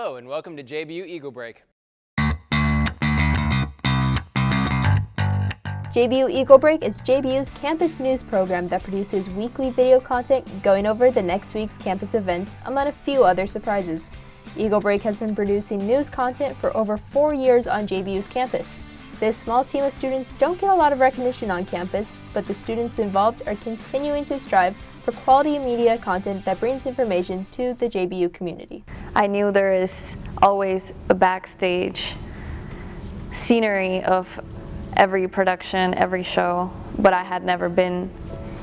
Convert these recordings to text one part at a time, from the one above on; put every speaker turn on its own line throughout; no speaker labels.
Hello and welcome to JBU EagleBreak.
JBU EagleBreak is JBU's campus news program that produces weekly video content going over the next week's campus events, among a few other surprises. EagleBreak has been producing news content for over 4 years on JBU's campus. This small team of students don't get a lot of recognition on campus, but the students involved are continuing to strive for quality media content that brings information to the JBU community.
I knew there is always a backstage scenery of every production, every show, but I had never been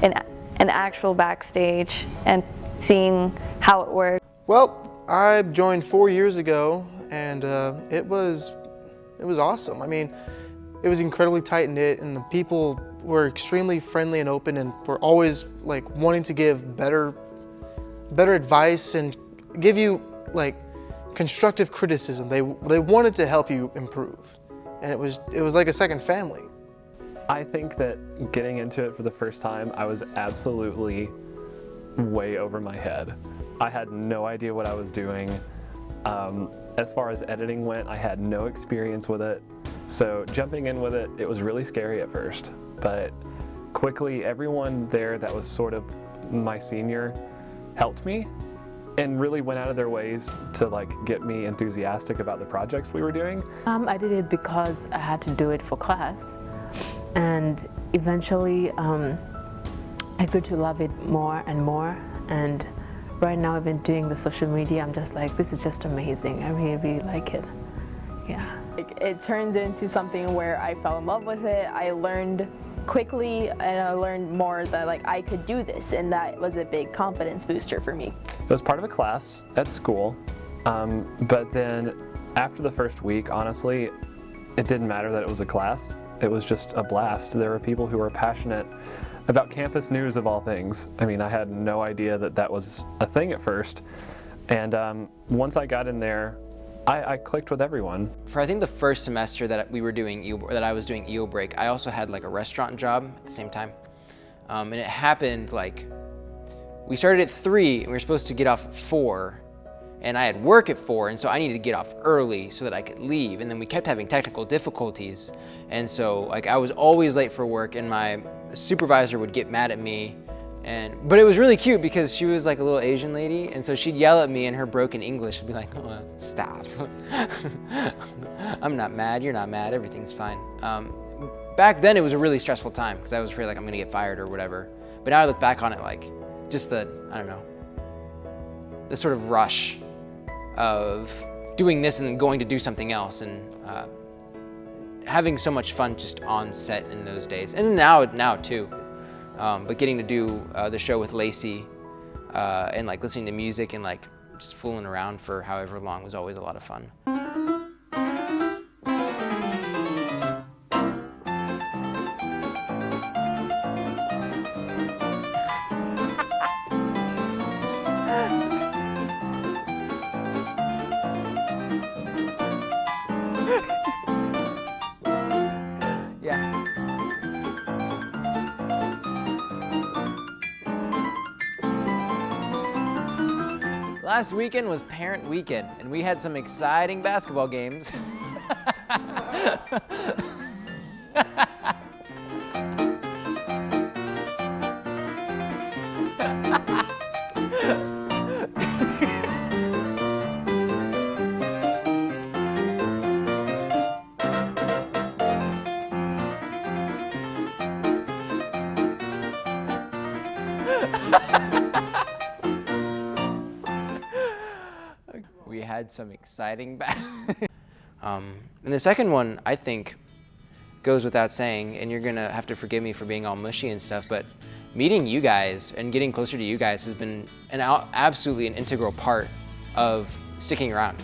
in an actual backstage and seeing how it worked.
Well, I joined 4 years ago, and it was awesome. I mean, it was incredibly tight-knit, and the people were extremely friendly and open, and were always like wanting to give better advice and give you like constructive criticism. They wanted to help you improve, and it was like a second family.
I think that getting into it for the first time, I was absolutely way over my head. I had no idea what I was doing. As far as editing went, I had no experience with it. So jumping in with it, it was really scary at first. But quickly, everyone there that was sort of my senior helped me and really went out of their ways to like get me enthusiastic about the projects we were doing.
I did it because I had to do it for class, and eventually I grew to love it more and more. And right now I've been doing the social media. I'm just like, this is just amazing. I really, really like it. Yeah.
It turned into something where I fell in love with it. I learned quickly, and I learned more that like I could do this, and that was a big confidence booster for me.
It was part of a class at school, but then after the first week, honestly, it didn't matter that it was a class. It was just a blast. There were people who were passionate about campus news of all things. I mean, I had no idea that that was a thing at first, and once I got in there, I clicked with everyone.
For I think the first semester that I was doing EagleBreak, I also had like a restaurant job at the same time. And it happened like, we started at 3 and we were supposed to get off at 4, and I had work at 4, and so I needed to get off early so that I could leave. And then we kept having technical difficulties, and so like I was always late for work, and my supervisor would get mad at me. But it was really cute because she was like a little Asian lady, and so she'd yell at me in her broken English and be like, oh, stop. I'm not mad, you're not mad, everything's fine. Back then it was a really stressful time because I was afraid like I'm gonna get fired or whatever. But now I look back on it like just the sort of rush of doing this and then going to do something else, and having so much fun just on set in those days. And now too. But getting to do the show with Lacey and like listening to music and like just fooling around for however long was always a lot of fun. Yeah. Last weekend was parent weekend, and we had some exciting basketball games. We had some exciting and the second one, I think, goes without saying, and you're gonna have to forgive me for being all mushy and stuff, but meeting you guys and getting closer to you guys has been absolutely an integral part of sticking around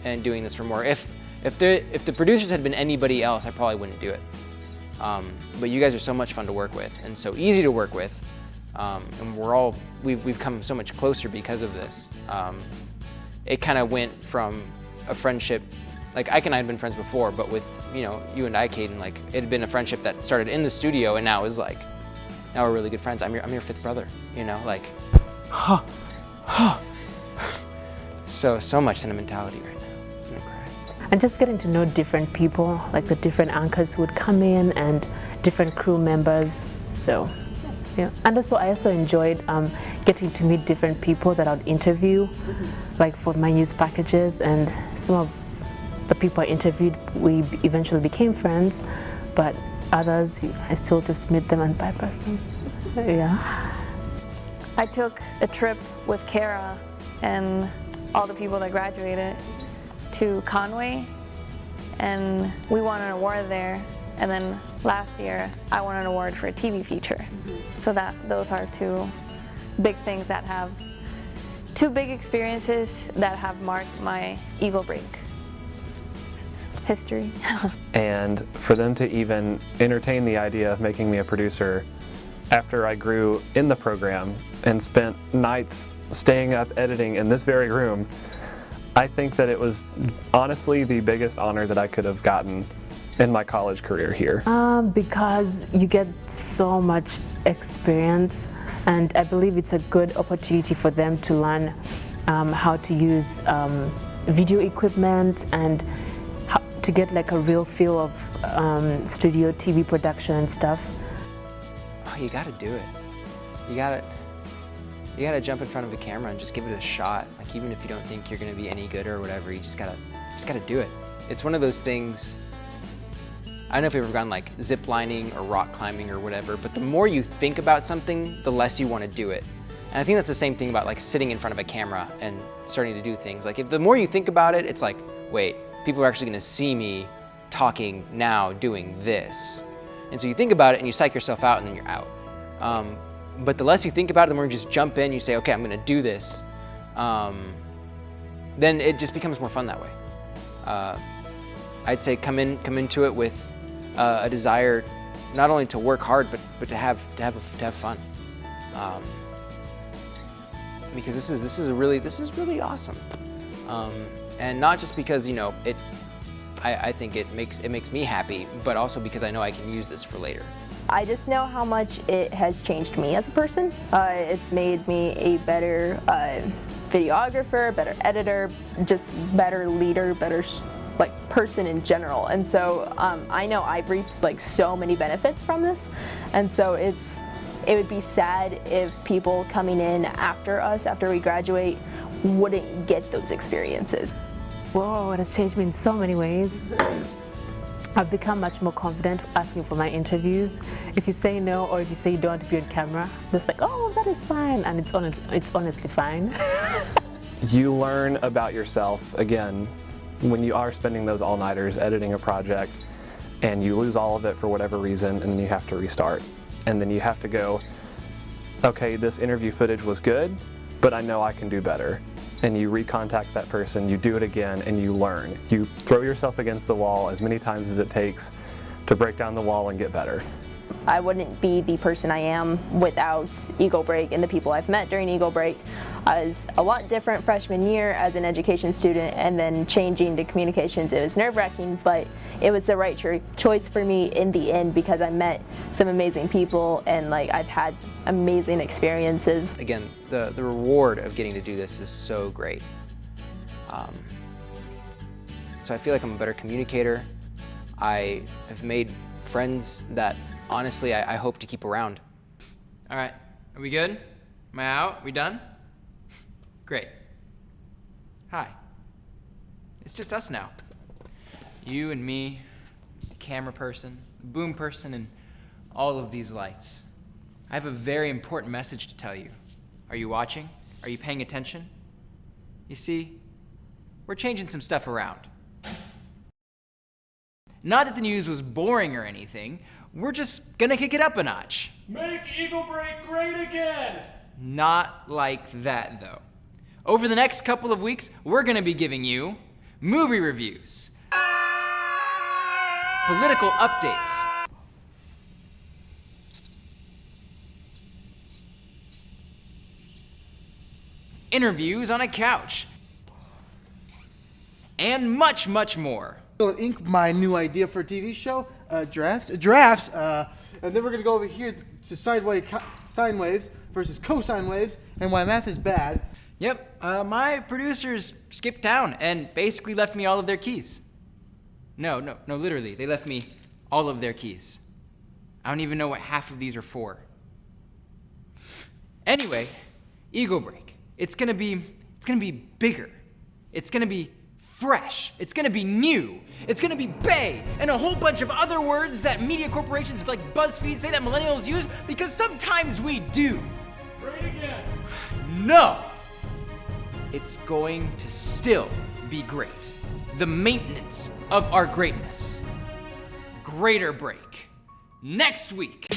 and doing this for more. If the producers had been anybody else, I probably wouldn't do it. But you guys are so much fun to work with and so easy to work with, and we've come so much closer because of this. It kind of went from a friendship, like Ike and I had been friends before, but with you and I, Caden, like it had been a friendship that started in the studio, and now is like, now we're really good friends. I'm your fifth brother, like, so much sentimentality right now.
and just getting to know different people, like the different anchors who would come in and different crew members. So, yeah. And also, I also enjoyed getting to meet different people that I'd interview, like for my news packages, and some of the people I interviewed, we eventually became friends, but others, I still just meet them and bypass them. Yeah.
I took a trip with Kara and all the people that graduated to Conway, and we won an award there. And then last year, I won an award for a TV feature. So those are two big things that have, two big experiences that have marked my EagleBreak history.
And for them to even entertain the idea of making me a producer after I grew in the program and spent nights staying up editing in this very room, I think that it was honestly the biggest honor that I could have gotten in my college career here.
Because you get so much experience, and I believe it's a good opportunity for them to learn how to use video equipment and how to get like a real feel of studio TV production and stuff.
Oh, you gotta do it. You gotta jump in front of a camera and just give it a shot. Like, even if you don't think you're gonna be any good or whatever, you just gotta do it. It's one of those things. I don't know if you've ever gone like zip lining or rock climbing or whatever, but the more you think about something, the less you want to do it. And I think that's the same thing about like sitting in front of a camera and starting to do things. Like, if the more you think about it, it's like, wait, people are actually going to see me talking now doing this. And so you think about it and you psych yourself out and then you're out. But the less you think about it, the more you just jump in, you say, okay, I'm going to do this. Then it just becomes more fun that way. I'd say come into it with a desire not only to work hard, but to have fun, because this is really awesome, and not just because, you know, I think it makes me happy, but also because I know I can use this for later.
I just know how much it has changed me as a person. It's made me a better videographer, better editor, just better leader, better like person in general. And so I know I've reaped like so many benefits from this, and so it would be sad if people coming in after us, after we graduate, wouldn't get those experiences.
Whoa, it has changed me in so many ways. I've become much more confident asking for my interviews. If you say no, or if you say you don't want to be on camera, just like, oh, that is fine, and it's honestly fine.
You learn about yourself again when you are spending those all-nighters editing a project and you lose all of it for whatever reason, and then you have to restart. And then you have to go, okay, this interview footage was good, but I know I can do better. And you recontact that person, you do it again, and you learn. You throw yourself against the wall as many times as it takes to break down the wall and get better.
I wouldn't be the person I am without EagleBreak and the people I've met during EagleBreak. I was a lot different freshman year as an education student, and then changing to communications. It was nerve-wracking, but it was the right choice for me in the end, because I met some amazing people and like I've had amazing experiences.
Again, the reward of getting to do this is so great. So I feel like I'm a better communicator. I have made friends that honestly I hope to keep around. All right, are we good? Am I out? We done? Great. Hi. It's just us now. You and me, the camera person, the boom person, and all of these lights. I have a very important message to tell you. Are you watching? Are you paying attention? You see, we're changing some stuff around. Not that the news was boring or anything. We're just gonna kick it up a notch.
Make EagleBreak great again!
Not like that, though. Over the next couple of weeks, we're gonna be giving you movie reviews, political updates, interviews on a couch, and much, much more.
Ink my new idea for a TV show, drafts, and then we're gonna go over here to sine waves versus cosine waves, and why math is bad.
Yep, my producers skipped town and basically left me all of their keys.
No, literally. They left me all of their keys. I don't even know what half of these are for. Anyway, EagleBreak. It's gonna be bigger. It's gonna be fresh. It's gonna be new. It's gonna be bae, and a whole bunch of other words that media corporations like BuzzFeed say that millennials use because sometimes we do.
Great again.
No! It's going to still be great. The maintenance of our greatness. Greater Break. Next week.